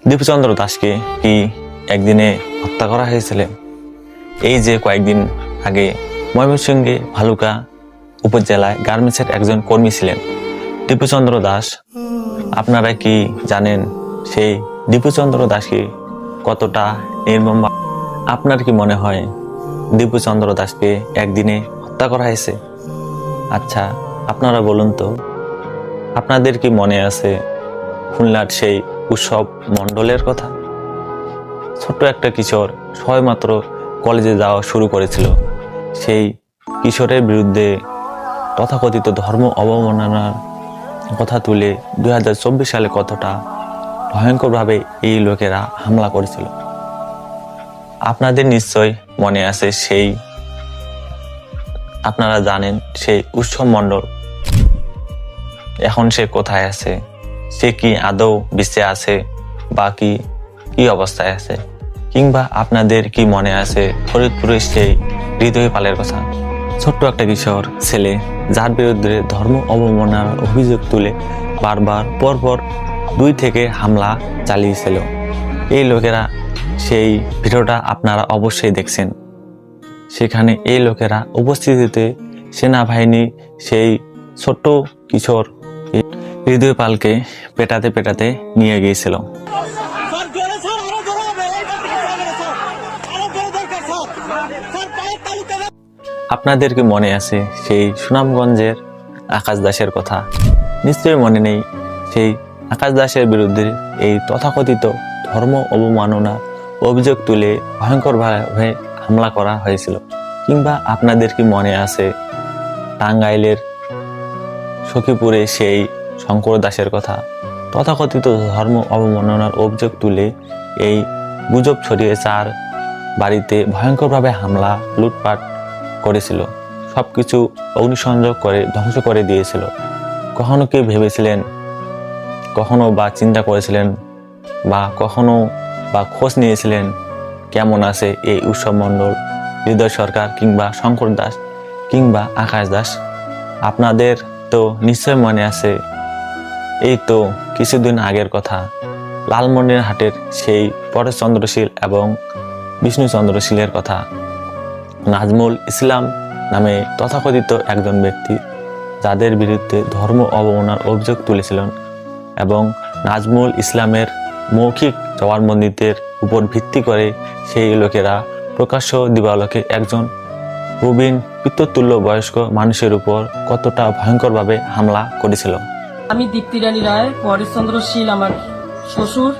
দীপুচন্দ্র দাসকে কি একদিনে হত্যা করা হয়েছিল? এই যে কয়েকদিন আগে ময়মনসিংহে ভালুকা উপজেলায় গার্মেন্টসের একজন কর্মী ছিলেন দীপুচন্দ্র দাস। আপনারা কি জানেন সেই দীপুচন্দ্র দাসকে কতটা নির্মম? আপনার কি মনে হয় দীপুচন্দ্র দাসকে একদিনে হত্যা করা হয়েছে? আচ্ছা, আপনারা বলুন তো, আপনাদের কি মনে আছে খুলনার সেই উৎসব মণ্ডলের কথা? ছোট্ট একটা কিশোর সবেমাত্র কলেজে যাওয়া শুরু করেছিল। সেই কিশোরের বিরুদ্ধে তথাকথিত ধর্ম অবমাননার কথা তুলে 2024 সালে কতটা ভয়ঙ্করভাবে এই লোকেরা হামলা করেছিল। আপনাদের নিশ্চয় মনে আছে আপনারা জানেন সেই উৎসব মণ্ডল এখন সে কোথায় আছে? সে কি আদৌ বেঁচে আছে বা কি অবস্থায় আছে? কিংবা আপনাদের কি মনে আছে ফরিদপুরের সেই হৃদয় পালের কথা? ছোট্ট একটা কিশোর ছেলে যার বিরুদ্ধে ধর্ম অবমাননার অভিযোগ তুলে বারবার পরপর 2 থেকে হামলা চালিয়েছিল। এই লোকেরা সেই ভিডিওটা আপনারা অবশ্যই দেখছেন। সেখানে এই লোকেরা উপস্থিতিতে সেনাবাহিনী সেই ছোট্ট কিশোর হৃদয় পালকে পেটাতে পেটাতে নিয়ে গিয়েছিল। আপনাদের কি মনে আছে সেই সুনামগঞ্জের আকাশ দাসের কথা? নিশ্চয়ই মনে নেই। সেই আকাশ দাসের বিরুদ্ধে এই তথাকথিত ধর্ম অবমাননার অভিযোগ তুলে ভয়ঙ্করভাবে হামলা করা হয়েছিল। কিংবা আপনাদের কি মনে আছে টাঙ্গাইলের সখীপুরে সেই শঙ্কর দাসের কথা? তথাকথিত ধর্ম অবমাননার অভিযোগ তুলে এই গুজব ছড়িয়ে 4 বাড়িতে ভয়ঙ্করভাবে হামলা লুটপাট করেছিল, সবকিছু অগ্নিসংযোগ করে ধ্বংস করে দিয়েছিল। কখনো কি ভেবেছিলেন, কখনো বা চিন্তা করেছিলেন বা কখনো বা খোঁজ নিয়েছিলেন কেমন আছে এই উৎসব মণ্ডল, হৃদয় সরকার কিংবা শঙ্কর দাস কিংবা আকাশ দাস? আপনাদের তো নিশ্চয় মনে আছে, এই তো কিছুদিন আগের কথা, লালমনিরহাটের সেই পরেশচন্দ্রশীল এবং বিষ্ণুচন্দ্রশীলের কথা। নাজমুল ইসলাম নামে তথাকথিত একজন ব্যক্তি যাদের বিরুদ্ধে ধর্ম অবমাননার অভিযোগ তুলেছিলেন এবং নাজমুল ইসলামের মৌখিক জবানবন্দিদের উপর ভিত্তি করে সেই লোকেরা প্রকাশ্য দিবালোকে একজন প্রবীণ পিতৃতুল্য বয়স্ক মানুষের উপর কতটা ভয়ঙ্করভাবে হামলা করেছিল। আমি দীপ্তি রানী রায়, পরেশচন্দ্রশীল আমার শ্বশুর।